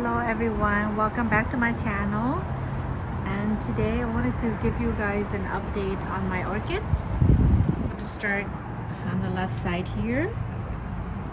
Hello everyone, welcome back to my channel. And today I wanted to give you guys an update on my orchids. I'm going to start on the left side here.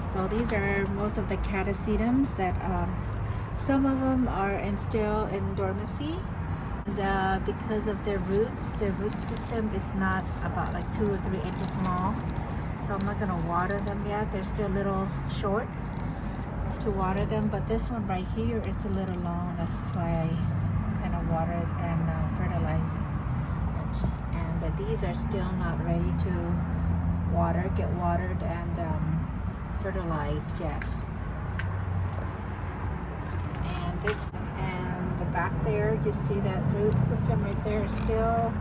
So these are most of the catasetums that some of them are still in dormancy, and because of their root system is not about like 2 or 3 inches long, so I'm not going to water them yet. They're still a little short to water them, but this one right here, it's a little long. That's why I kind of water it and fertilizing it. And these are still not ready to get watered and fertilized yet. And the back there, you see that root system right there is still,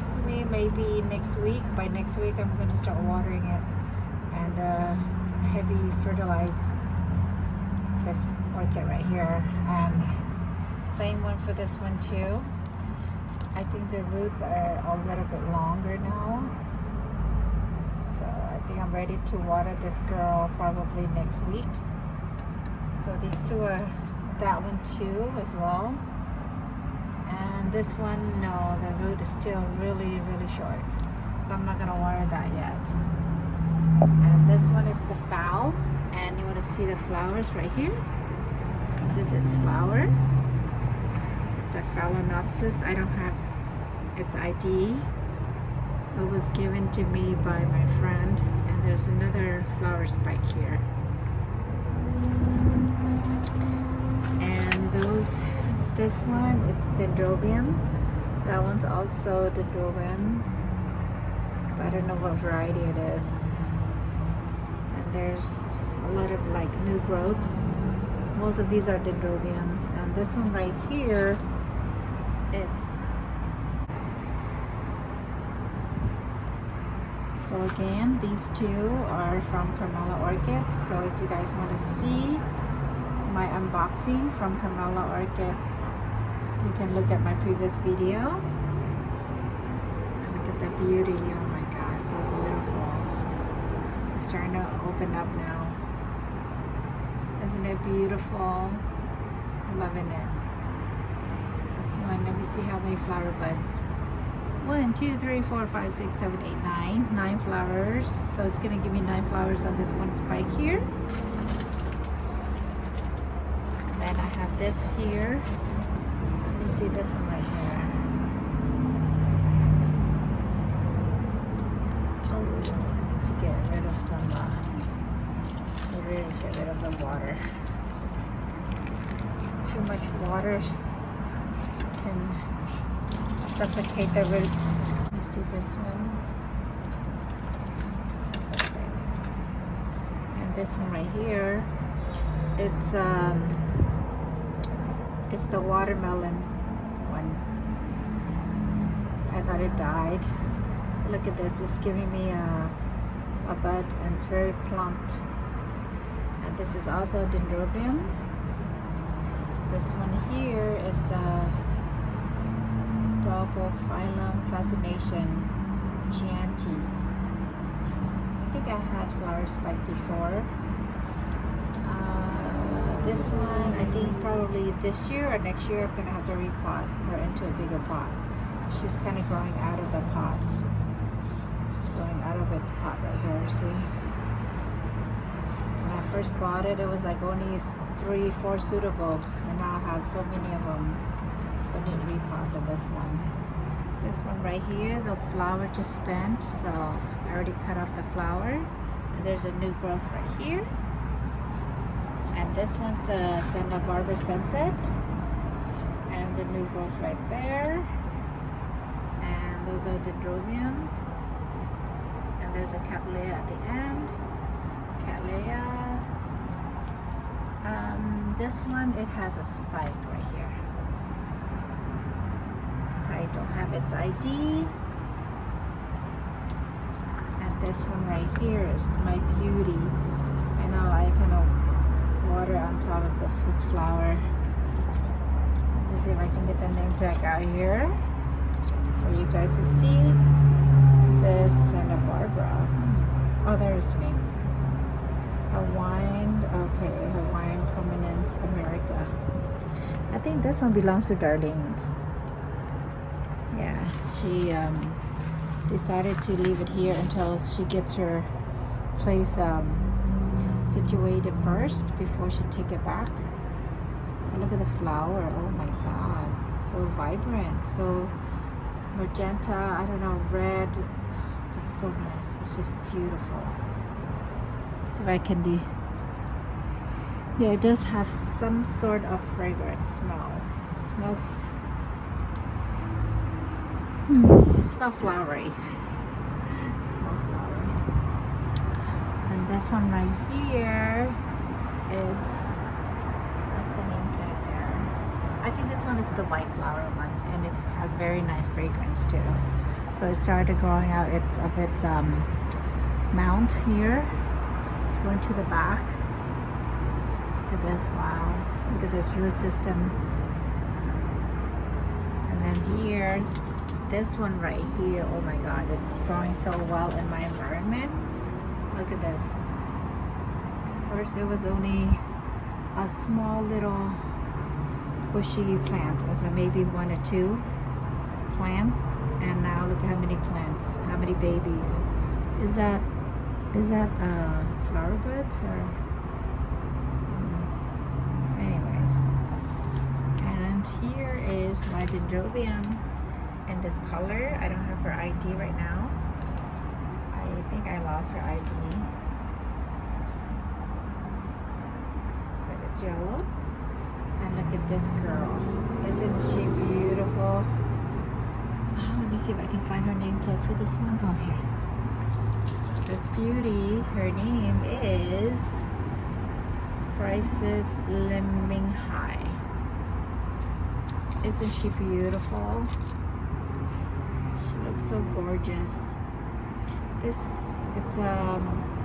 to me, maybe next week. By next week, I'm going to start watering it and heavy fertilize this orchid right here. And same one for this one too. I think the roots are a little bit longer now, so I think I'm ready to water this girl probably next week. So these two are, that one too as well. And this one, no, the root is still really short, so I'm not gonna water that yet. And this one is the fowl, and you want to see the flowers right here. This is its flower. It's a phalaenopsis. I don't have its ID. It was given to me by my friend. And there's another flower spike here. And this one, it's dendrobium. That one's also dendrobium, but I don't know what variety it is. And there's a lot of like new growths. Most of these are dendrobiums, and this one right here, it's so again, these two are from Carmela Orchids. So if you guys want to see my unboxing from Carmela Orchid, you can look at my previous video. And look at the beauty. Oh my gosh, so beautiful. It's starting to open up now. Isn't it beautiful? I'm loving it. This one, let me see how many flower buds. 1, 2, 3, 4, 5, 6, 7, 8, 9. 9 flowers. So it's gonna give me 9 flowers on this one spike here. Then I have this here. Let me see this one right here. Oh, I need to get rid of some get rid of the water. Too much water can suffocate the roots. Let me see this one. That's okay. And this one right here, it's the watermelon one. I thought it died. Look at this. It's giving me a bud, and it's very plump. And this is also dendrobium. This one here is phylum fascination Chianti. I think I had flower spike before. This one, I think probably this year or next year I'm gonna have to repot her into a bigger pot. She's kind of growing out of the pot. She's growing out of its pot right here. See? When I first bought it, it was like only 3-4 pseudobulbs, and now I have so many of them. So I need repots on this one. This one right here, the flower just spent, so I already cut off the flower. And there's a new growth right here. And this one's the Santa Barbara Sunset, and the new growth right there. And those are dendrobiums. And there's a cattleya at the end. Cattleya. This one, it has a spike right here. I don't have its ID. And this one right here is my beauty. I know I kind of water on top of this flower. Let's see if I can get the name tag out here for you guys to see. It says Santa Barbara. Oh, there is the name. Hawaiian Prominence America. I think this one belongs to Darlene's. Yeah, she decided to leave it here until she gets her place situated first before she take it back. And look at the flower. Oh my god, so vibrant, so magenta, I don't know, red. That's so nice. It's just beautiful. So I can do. Yeah, it does have some sort of fragrant smell. It smells smells flowery. It smells flowery. And this one right here, that's the name tag there. I think this one is the white flower one, and it has very nice fragrance too. So it started growing out its mount here. It's going to the back. Look at this, wow. Look at the root system. And then here, this one right here, oh my god, it's growing so well in my environment. Look at this. First it was only a small little bushy plant. It was maybe 1 or 2 plants, and now look at how many plants, how many babies. Is that flower buds or anyways. And here is my dendrobium in this color. I don't have her ID right now. I think I lost her ID, but it's yellow. And look at this girl. Isn't she beautiful? Oh, let me see if I can find her name tag for this one. Oh, here. So this beauty, her name is Crisis Limbing High. Isn't she beautiful? She looks so gorgeous.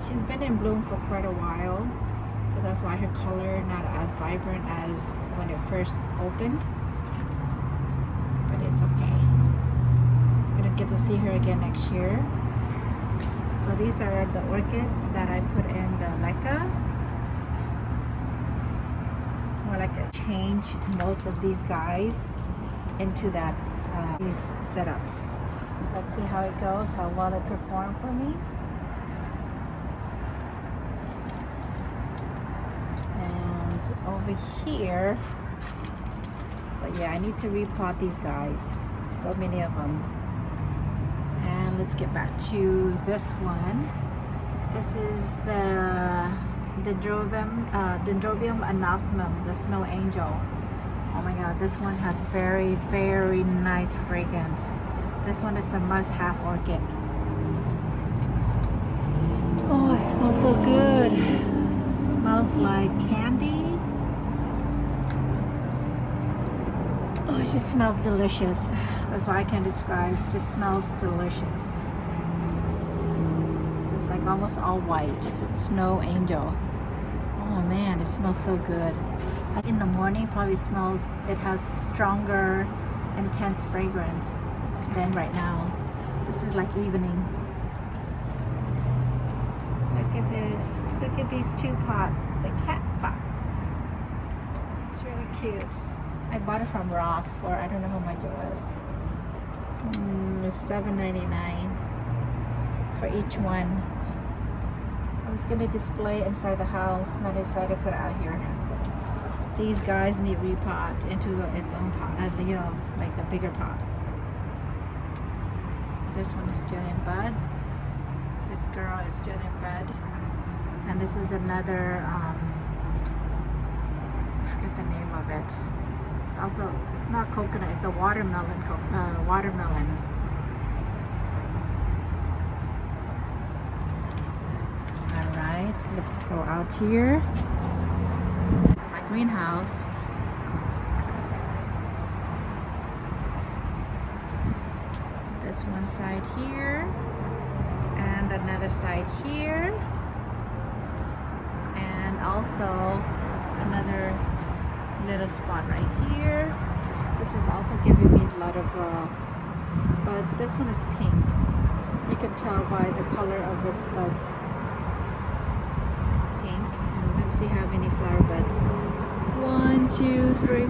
She's been in bloom for quite a while, so that's why her color not as vibrant as when it first opened, but it's okay. I'm gonna get to see her again next year. So these are the orchids that I put in the leca. It's more like a change most of these guys into that these setups. Let's see how it goes, how well it performed for me. And over here, so yeah, I need to repot these guys. So many of them. And let's get back to this one. This is the Dendrobium anosmum, the snow angel. Oh my god, this one has very, very nice fragrance. This one is a must-have orchid. Oh, it smells so good. It smells like candy. Oh, it just smells delicious. That's why I can describe. It just smells delicious. It's like almost all white. Snow angel. Oh man, it smells so good. In the morning, probably smells. It has stronger, intense fragrance than right now. This is like evening. Look at this. Look at these 2 pots, the cat pots. It's really cute. I bought it from Ross for, I don't know how much it was. It's $7.99 for each one. I was gonna display inside the house, but I decided to put it out here. These guys need repot into its own pot, you know, like a bigger pot. This one is still in bud. This girl is still in bud. And this is another, I forget the name of it. It's also, it's not coconut, it's a watermelon. Watermelon. Alright, let's go out here. My greenhouse. This one side here and another side here, and also another little spot right here. This is also giving me a lot of buds. This one is pink. You can tell by the color of its buds. It's pink. And let me see how many flower buds. 1, 2, 3.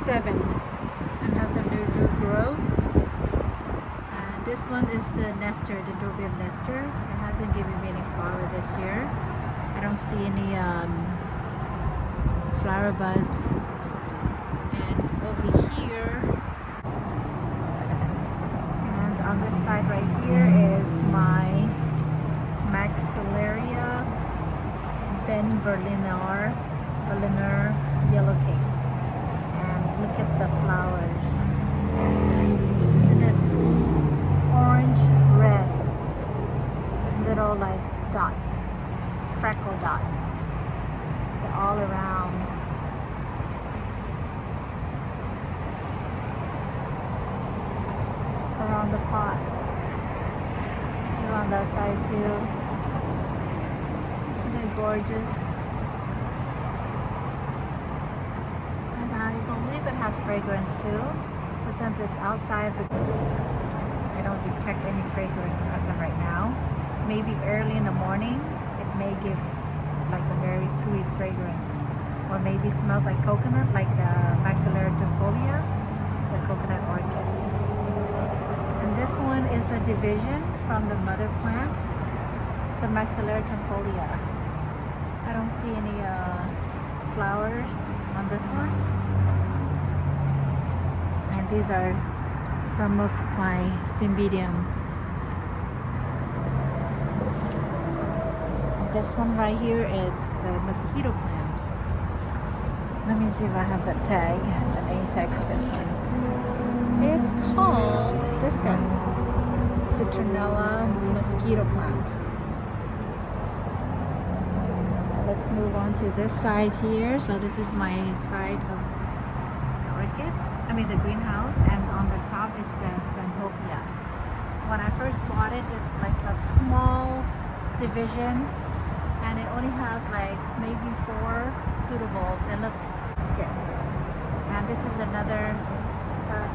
7 and has some new growths. And this one is the Nestor, the Dendrobium Nestor. It hasn't given me any flower this year. I don't see any flower buds. And over here, and on this side right here is my Maxillaria Berliner yellow cake. And look at the flowers. Isn't it orange red with little like dots, freckle dots? They're all around. Around the pot. Even on that side too. Isn't it gorgeous? And I believe it has fragrance too. But since it's outside of the, I don't detect any fragrance as of right now. Maybe early in the morning, it may give like a very sweet fragrance. Or maybe smells like coconut, like the Maxillaria tumfolia, the coconut orchid. And this one is a division from the mother plant, the Maxillaria tumfolia. I don't see any flowers on this one. And these are some of my cymbidiums. And this one right here is the mosquito plant. Let me see if I have the tag, the name tag for this one. It's called this one, Citronella mosquito plant. Let's move on to this side here. So this is my side of the orchid, the greenhouse, and on the top is the Sanhopia. When I first bought it, it's like a small division, and it only has like maybe 4 pseudobulbs. And look, skin. And this is another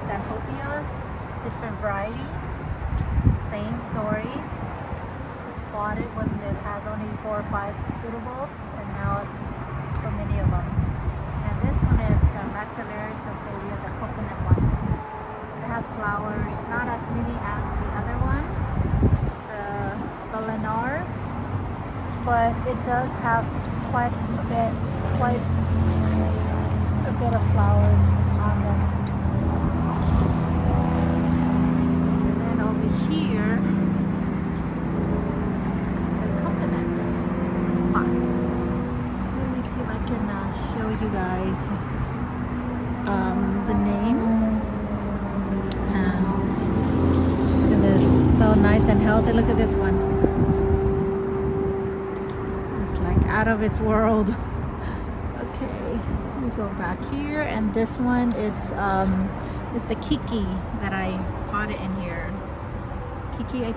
Sanhopia, different variety, same story. Bought it when it has only 4 or 5 pseudobulbs, and now it's so many of them. And this one is the Maxillaria tumfolia, the coconut one. It has flowers, not as many as the other one, the Berliner, but it does have quite a bit of flowers on them. And then over here, I can show you guys the name. Look at this, so nice and healthy. Look at this one. It's like out of its world. Okay, we go back here, and this one it's the Kiki that I potted in here. Kiki, I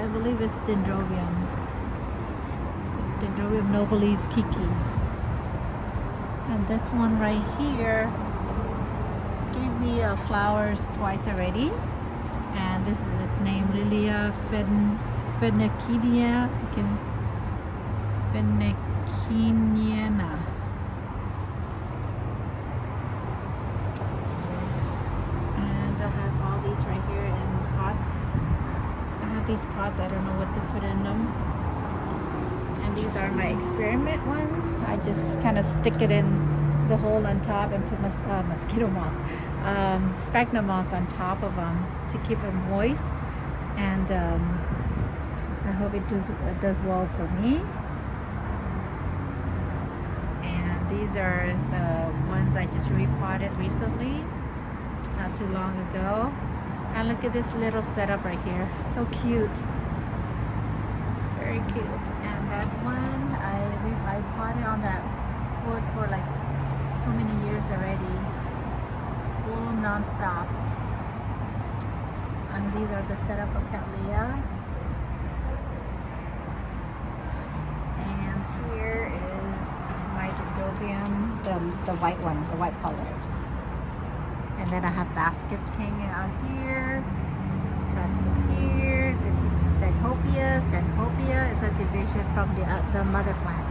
believe it's Dendrobium nobilis Kikis. And this one right here gave me flowers twice already. And this is its name, Lilia Fennekinia. Fennekiniana. And I have all these right here in pots. I have these pots, I don't know what to put in them. And these are my experiment ones. I just kind of stick it in the hole on top and put mosquito moss, sphagnum moss on top of them to keep them moist. And I hope it does well for me. And these are the ones I just repotted recently, not too long ago. And look at this little setup right here, so cute. Very cute. And that one I potted on that wood for like so many years already. Bloom non-stop. And these are the setup for Cattleya. And here is my Dendrobium, the white one, the white color. And then I have baskets hanging out here. Basket here. This is Stanhopia. Stanhopia is a division from the mother plant.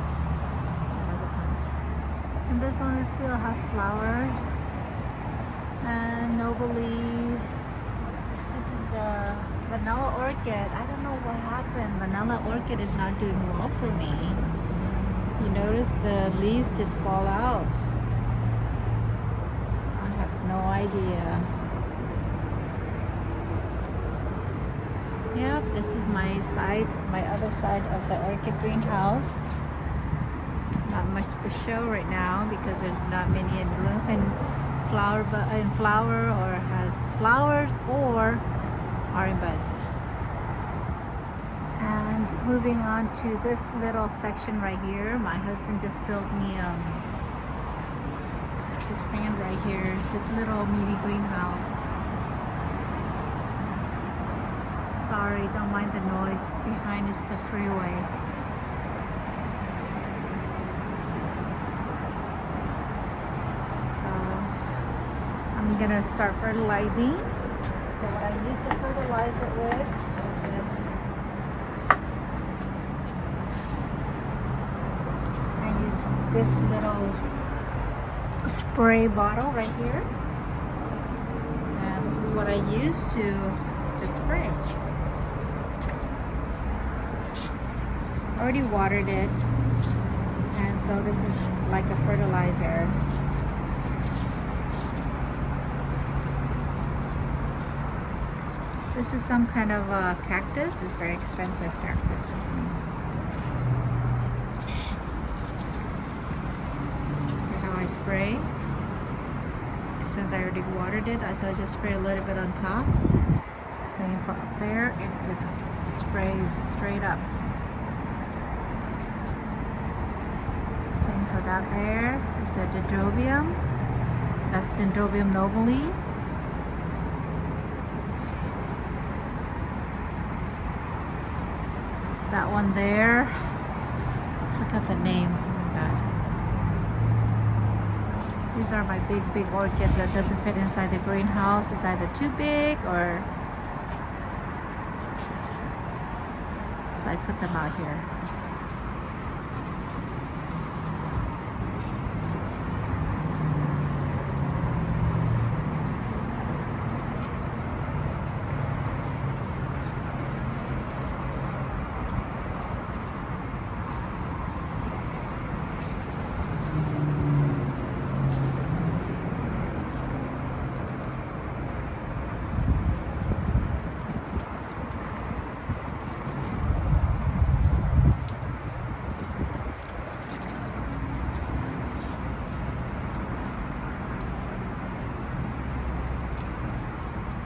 And this one still has flowers. And nobly, this is the vanilla orchid. I don't know what happened. Vanilla orchid is not doing well for me. You notice the leaves just fall out. I have no idea. Yep, this is my other side of the orchid greenhouse. Not much to show right now because there's not many in bloom and flower or has flowers or are in buds. And moving on to this little section right here, my husband just built me this stand right here, this little mini greenhouse. Sorry, don't mind the noise. Behind is the freeway. I'm gonna start fertilizing. So what I use to fertilize it with is this. I use this little spray bottle right here. And this is what I use to spray. Already watered it. And so this is like a fertilizer. This is some kind of a cactus. It's very expensive cactus, this one. See how I spray? Since I already watered it, so I just spray a little bit on top. Same for up there, it just sprays straight up. Same for that there. It's a dendrobium. That's Dendrobium nobile. That one there, look at the name. Oh my God. These are my big orchids that doesn't fit inside the greenhouse. It's either too big or so I put them out here.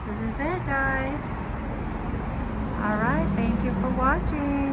This is it, guys. All right, thank you for watching.